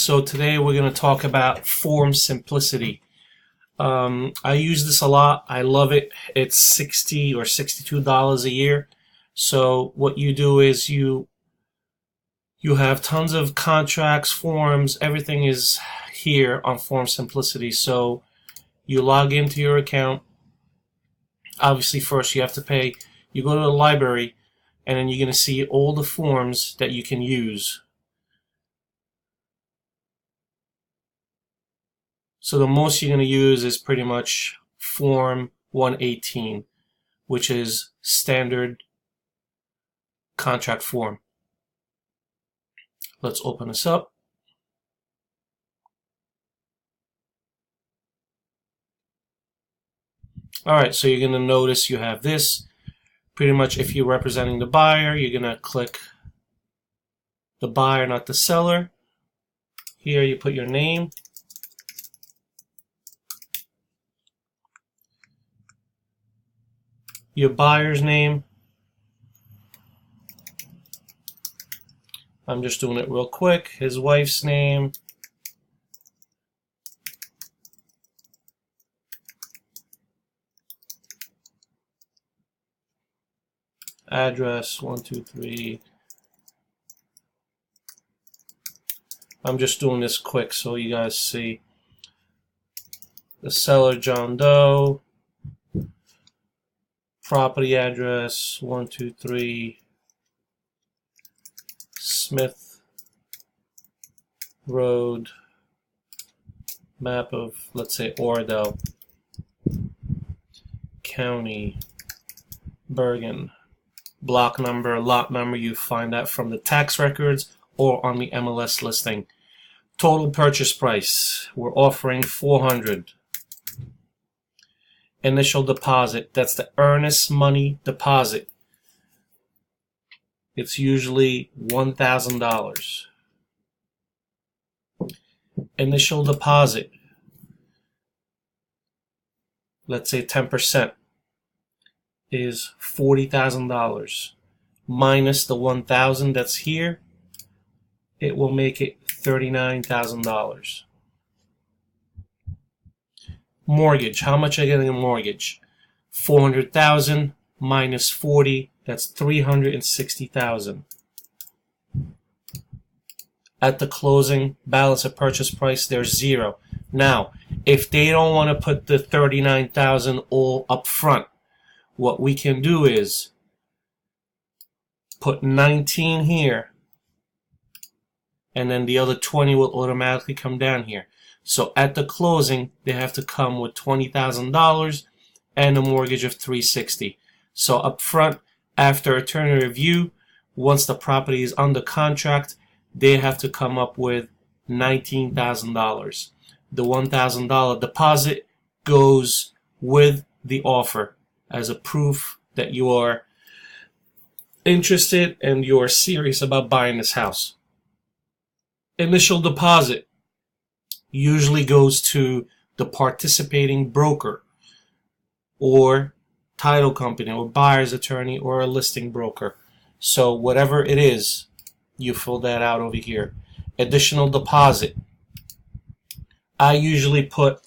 So today we're going to talk about form simplicity. I use this a lot. I love it. It's $60 or $62 a year. So what you do is you have tons of contracts, forms, everything is here on Form Simplicity. So you log into your account. Obviously first you have to pay. You go to the library and then you're going to see all the forms that you can use. So the most you're going to use is pretty much Form 118, which is standard contract form. Let's open this up. Alright, so you're going to notice you have this. Pretty much if you're representing the buyer, you're going to click the buyer, not the seller. Here you put your name. Your buyer's name. I'm just doing it real quick. His wife's name. Address 123. I'm just doing this quick so you guys see. The seller, John Doe. Property address 123 Smith Road. Map of, let's say, Oradell County, Bergen. Block number, lot number, you find that from the tax records or on the MLS listing. Total purchase price, we're offering $400. Initial deposit, that's the earnest money deposit. It's usually $1,000. Initial deposit, let's say 10%, is $40,000. Minus the $1,000 that's here, it will make it $39,000. Mortgage, how much are you getting a mortgage? $400,000 minus 40, that's $360,000. At the closing balance of purchase price, there's zero. Now, if they don't want to put the $39,000 all up front, what we can do is put 19 here, and then the other 20 will automatically come down here. So at the closing, they have to come with $20,000 and a mortgage of $360,000. So up front, after attorney review, once the property is under contract, they have to come up with $19,000. The $1,000 deposit goes with the offer as a proof that you are interested and you are serious about buying this house. Initial deposit usually goes to the participating broker or title company or buyer's attorney or a listing broker. So whatever it is, you fill that out over here. Additional deposit, I usually put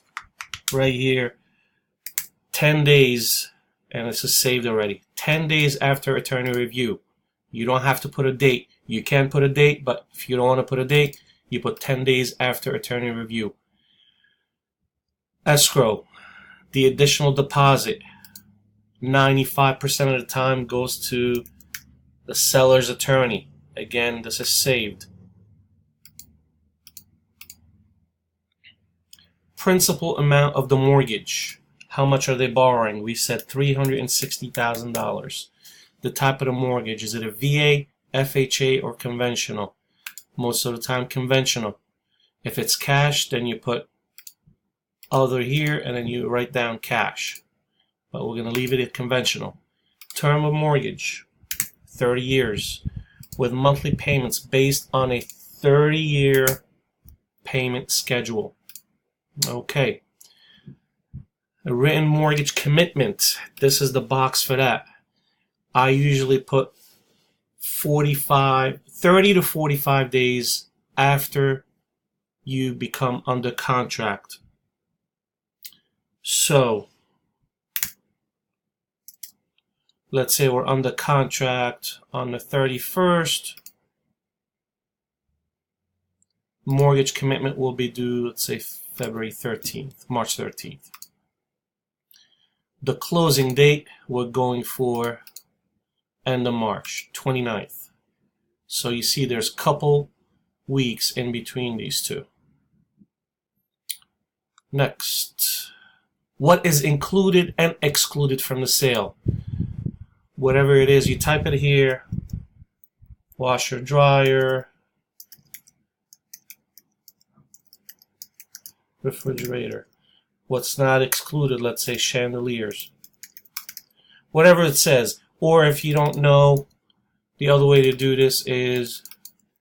right here 10 days, and this is saved already. 10 days after attorney review. You don't have to put a date. You can put a date, but if you don't want to put a date, you put 10 days after attorney review. Escrow, the additional deposit, 95% of the time goes to the seller's attorney. Again, this is saved. Principal amount of the mortgage. How much are they borrowing? We said $360,000. The type of the mortgage, is it a VA, FHA, or conventional? Most of the time conventional. If it's cash, then you put other here and then you write down cash. But we're going to leave it at conventional. Term of mortgage, 30 years, with monthly payments based on a 30-year payment schedule. Okay. A written mortgage commitment. This is the box for that. I usually put 30 to 45 days after you become under contract. So let's say we're under contract on the 31st. Mortgage commitment will be due, let's say, February 13th, March 13th. The closing date, we're going for end of March, 29th. So you see there's a couple weeks in between these two. Next, what is included and excluded from the sale? Whatever it is, you type it here. Washer, dryer, refrigerator. What's not excluded, let's say chandeliers. Whatever it says. Or if you don't know, the other way to do this is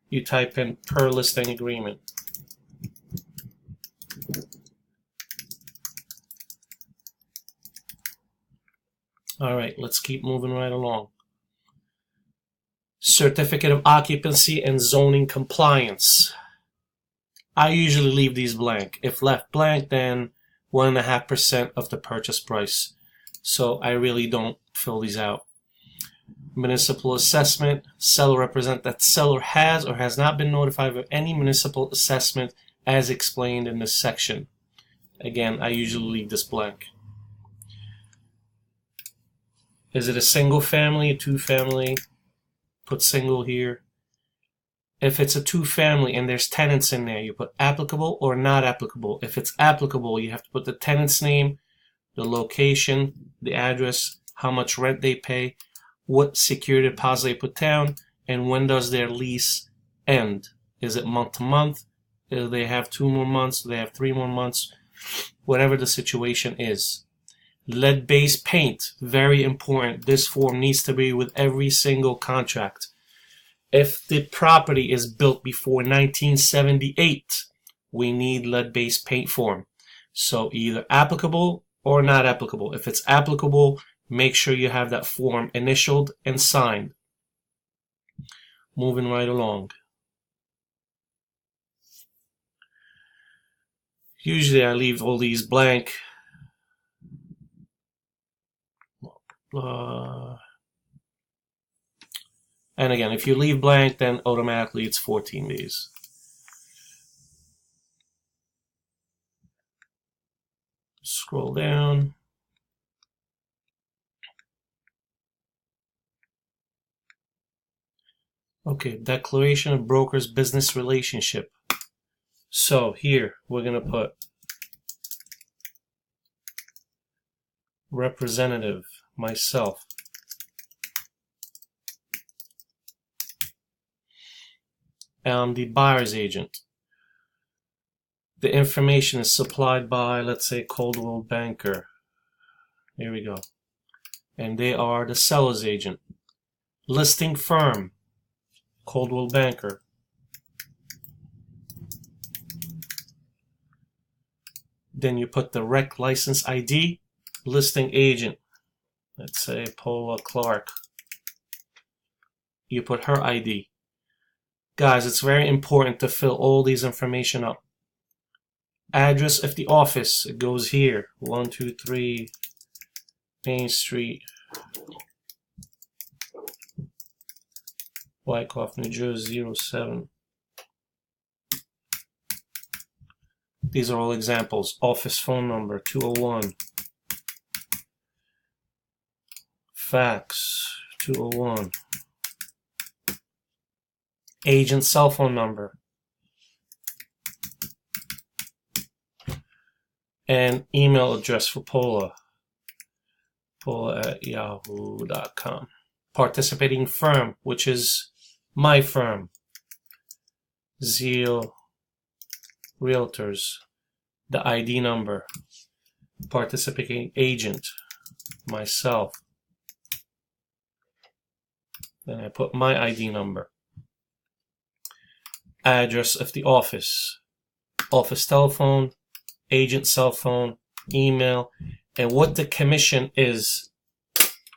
you type in per listing agreement. Alright, let's keep moving right along. Certificate of occupancy and zoning compliance. I usually leave these blank. If left blank, then 1.5% of the purchase price. So I really don't fill these out. Municipal assessment. Seller represent that seller has or has not been notified of any municipal assessment as explained in this section. Again, I usually leave this blank. Is it a single family, a two family? Put single here. If it's a two family and there's tenants in there, you put applicable or not applicable. If it's applicable, you have to put the tenant's name, the location, the address, how much rent they pay, what security deposit they put down, and when does their lease end. Is it month to month? Do they have 2 more months? Do they have 3 more months? Whatever the situation is. Lead-based paint, very important. This form needs to be with every single contract. If the property is built before 1978, we need lead-based paint form. So either applicable or not applicable. If it's applicable, make sure you have that form initialed and signed. Moving right along. Usually I leave all these blank. And again, if you leave blank, then automatically it's 14 days. Scroll down. Okay, declaration of broker's business relationship. So here we're going to put representative, myself. The buyer's agent. The information is supplied by, let's say, Coldwell Banker. Here we go. And they are the seller's agent. Listing firm, Coldwell Banker. Then you put the rec license ID, listing agent. Let's say Paula Clark. You put her ID. Guys, it's very important to fill all these information up. Address of the office, it goes here. 123 Main Street, Wyckoff, New Jersey, 07. These are all examples. Office phone number, 201. Fax, 201. Agent cell phone number. And email address for Paula. Paula@yahoo.com. Participating firm, which is my firm. Zeal Realtors. The ID number. Participating agent. Myself. Then I put my ID number. Address of the office. Office telephone. Agent cell phone. Email. And what the commission is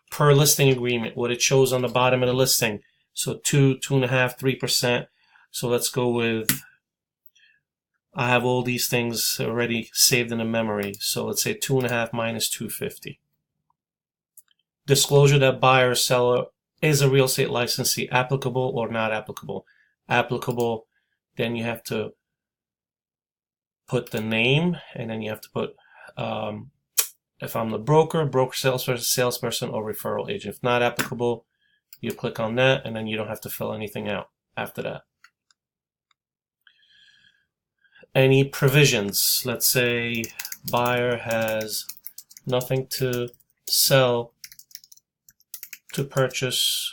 per listing agreement. What it shows on the bottom of the listing. So 2, 2.5%, 3%. So let's go with I have all these things already saved in the memory. So let's say 2.5 minus 250. Disclosure that buyer or seller is a real estate licensee, applicable or not applicable. Applicable, then you have to put the name, and then you have to put if I'm the broker, salesperson, or referral agent. If not applicable, you click on that, and then you don't have to fill anything out after that. Any provisions. Let's say buyer has nothing to sell to purchase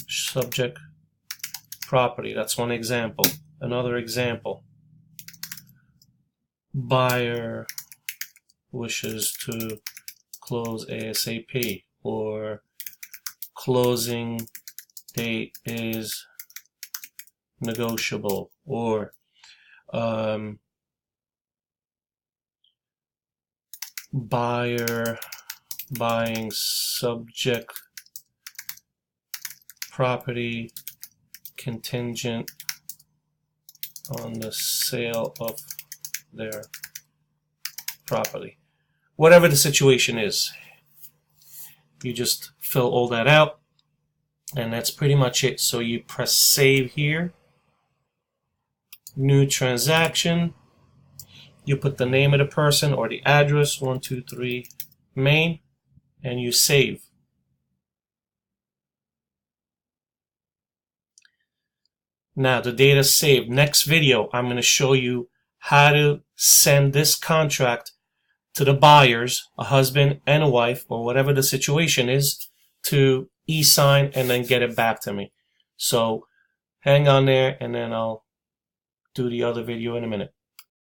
subject property. That's one example. Another example. Buyer wishes to close ASAP, or closing date is negotiable, or buyer buying subject property contingent on the sale of their property. Whatever the situation is, you just fill all that out, and that's pretty much it. So you press save here, new transaction, you put the name of the person or the address, 123 Main, and you save. Now the data saved. Next video, I'm going to show you how to send this contract to the buyers, a husband and a wife, or whatever the situation is, to e-sign and then get it back to me. So hang on there, and then I'll do the other video in a minute.